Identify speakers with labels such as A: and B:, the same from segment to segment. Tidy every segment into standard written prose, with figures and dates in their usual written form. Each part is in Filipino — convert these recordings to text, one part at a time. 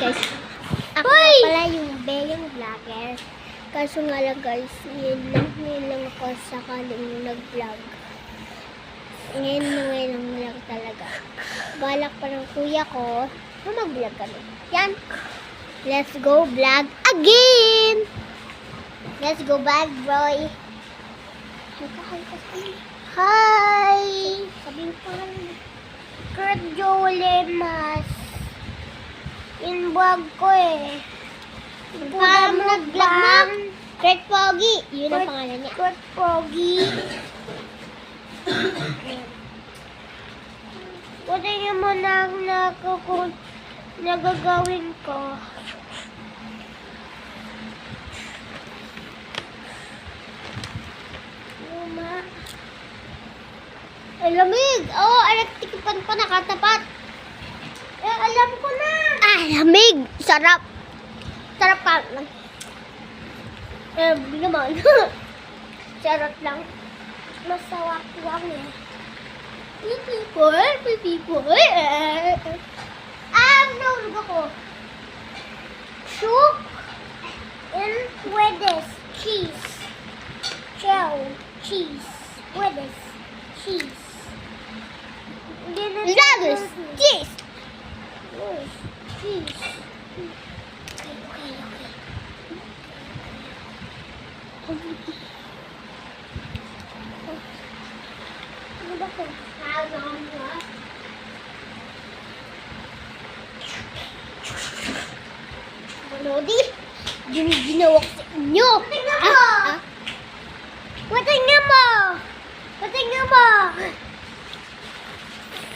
A: guys, ako nga pala yung Beyong Vlogger. Kaso nga lang guys, ngayon lang ako sakaling nag-vlog. Ngayon lang talaga. Balak pa ng kuya ko na mag-vlog kami. Yan. Let's go vlog again! Let's go vlog, boy. Hi! Sabihin pa lang. Kurt Jolemas. In-vlog ko eh. Para mo nag-vlog mo? Kurt Pogi. Yun ang pangalan niya. Kurt Pogi. Wala naman ang nagagawin ko. Luma. Ay, lamig! Oh, electric pan pa nakatapat. Eh, alam ko na. Ah, lamig! Sarap! Sarap pa lang. Eh, naman. Sarap lang. Masawak-wak eh. People. Nahulog ako. Shook and wedges. Cheese. Shell. Cheese. Wedges. Cheese. Lettuce. Cheese. Cheese. Okay. Ano ba ito? Lodi, ginawa ko sa inyo. Patingnan mo.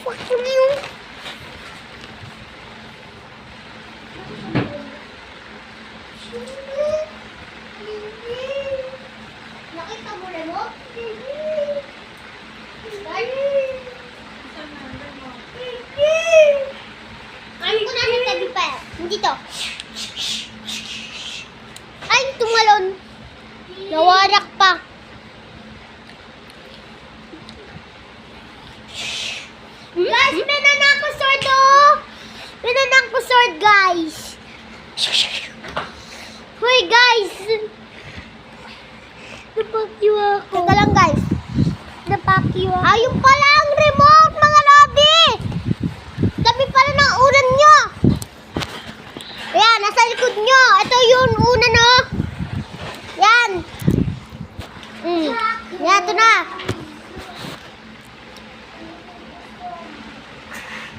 A: Fuck you. Nakita mo na mo? Ano ko na sa tabi pa? Hindi to. Ay, tumalon. Nawarak pa. Guys, may nanak ko sword oh. May nanak ko sword, guys. Hoy, guys. Napakyo ako. Teka lang, guys. Napakyo ako. Ayun pala ang remote, mga lobby. Tabi pala ng unan nyo. Ayan, nasa likod nyo. Ito yung una, no? Yan. Yan, ito na.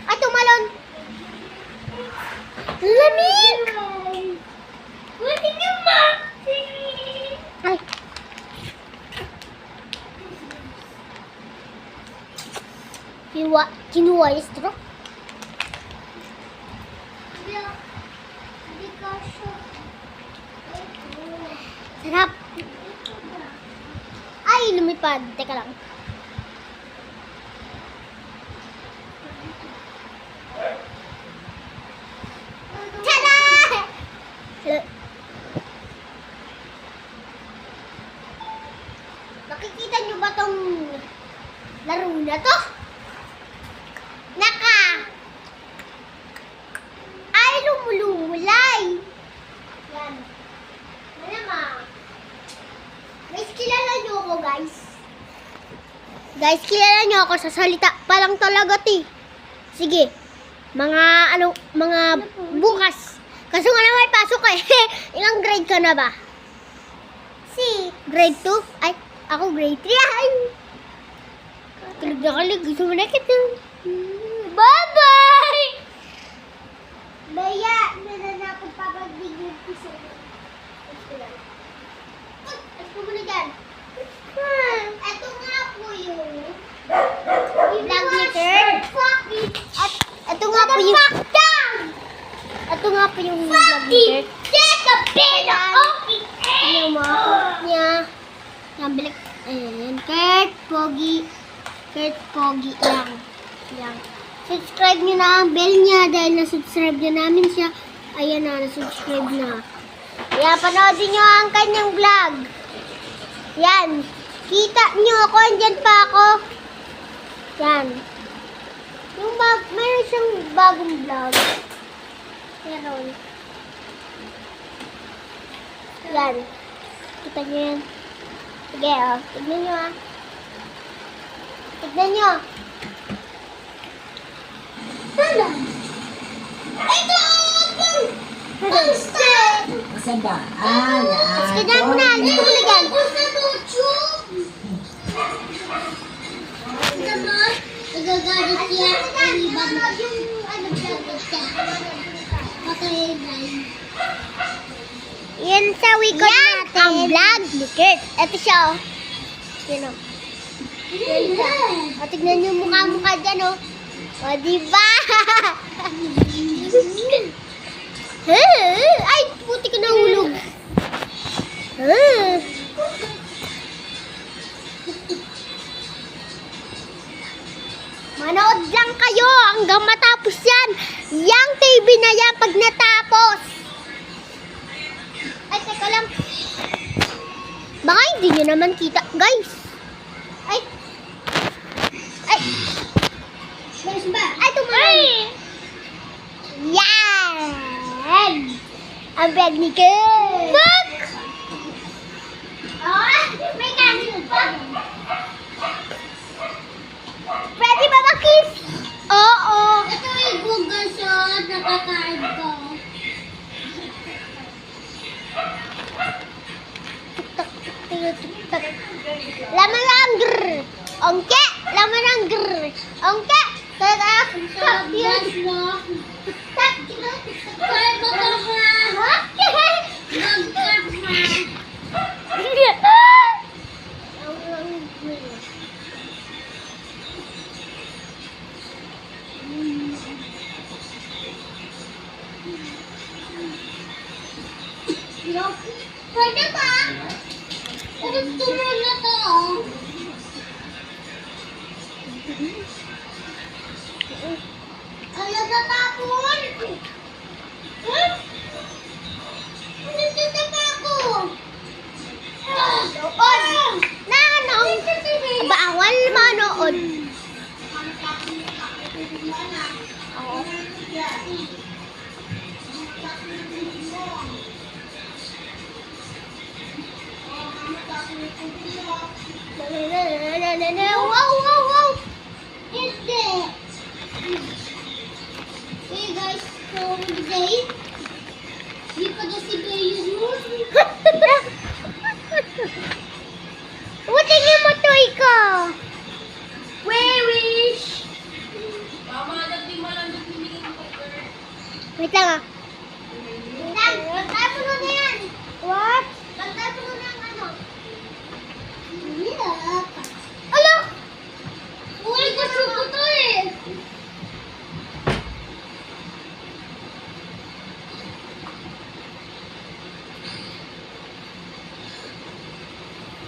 A: Ay, tumalon. Lamig. Buti nga, ma. Ay. Kinuha yung straw. Sarap. Ay, lumipad. Teka lang. Tada! Nakikita nyo ba tong laro na to? Ay, lumulumulay. Yan. Malamang. Guys, kilala nyo ako, guys. Guys, kilala nyo ako sa salita pa lang talaga, ti. Sige. Mga bukas. Kaso nga na may pasok eh. Ilang grade ka na ba? Si, grade 2? Ay, ako grade 3. Ay. Kalig na kalig. Gusto mo na kita. Bye-bye! Baya, nananakot pa pag-bigyan ko sa'yo. Ito mo na dyan. Ito nga po yung vlog meter. Ito nga po yung ito nga po yung vlog meter. Ayan mo. Niya. Yan, balik. Ayan. Kurt Pogi lang. Yan. Subscribe nyo na ang bell niya dahil na-subscribe na namin siya. Ayan na, na-subscribe na. Yan, panoodin nyo ang kanyang vlog. Yan. Kita nyo ako, andyan pa ako. Yan. Yung mayroon siyang bagong vlog. Meron. Yan. Kita nyo yan. Sige, oh. Tignan nyo, ah. Tignan nyo. Hala. Ito! Monster!
B: Saan ba? Ah, yan.
A: Tignan mo na. Alis ko muna dyan. Nagagalit siya. Yung ano siya. Yan sa wikot natin. Ang vlog ni Kurt. Ito siya, oh. Yan, oh. Yan siya. O, tignan niyo yung mukha-mukha dyan, oh. O, diba? Ay, puti ko nahulog. Manood lang kayo hanggang matapos yan. Yang TV na yan pag natapos. Ay, teka lang. Baka hindi nyo naman kita. Guys. Ay. Ay. Ay, tumalan. Yan. Ang bag ni Ken. Bag! Oh, may kanin pa. Pwede ba makiss? Oo. Ito yung Google shot. Nakakain ko. Tuk-tak. Laman lang grrr. Ongke. Laman lang grrr. Ongke. Tak. Tak yun. Tak. Kaya mo ka ha? Magkat ha? Pwede ba? Tulog na to. Kaya natapon. Natapon. Nood. Nanong. Bawal manood. Oo. Wow. Hindi. Hey guys, so today, hindi pa daw si Bayo yun. Tingin mo to ikaw. Wish. Wait lang ah. Bantay mo na yan. What? Bantay mo na ang ano. Ala! Uy, gusto ko to eh.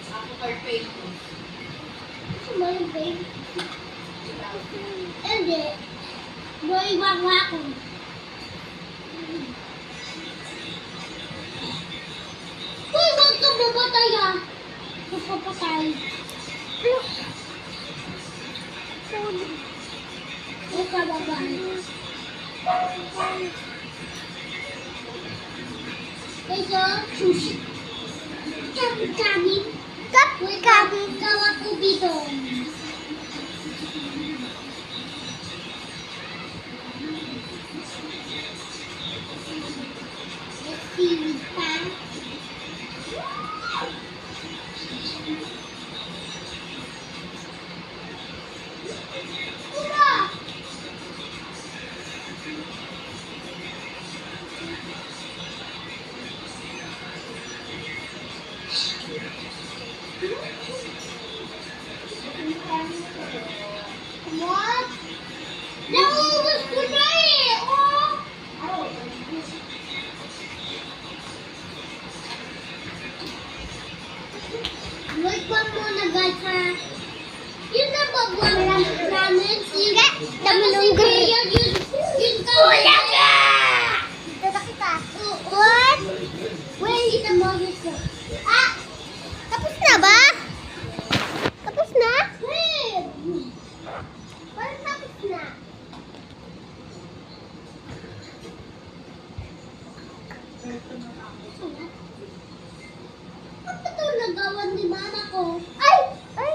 B: Ako perfect.
A: Gusto mo yung babe? Hindi. Boy, wag ako. Uy, wag ka mabatay ah. Magpapatay. Huwag ka babay. Ito, sushi. Kami. Kawat ko dito. Seaweed pa. What? Naubos ko na eh! Oh! Wait pa muna guys ha. Yun na ba buwan namin? Dami ng green. Yun ka. Wala ka! Dito kita. What? Wait, kita mo gusto. Ah! Tapos na ba? Tapos na? Wait! Parang tapos na. Ano ito nagawan ni mama ko? Ay! Ay!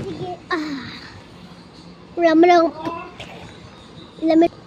A: Sige. Wala mo lang. Lamit.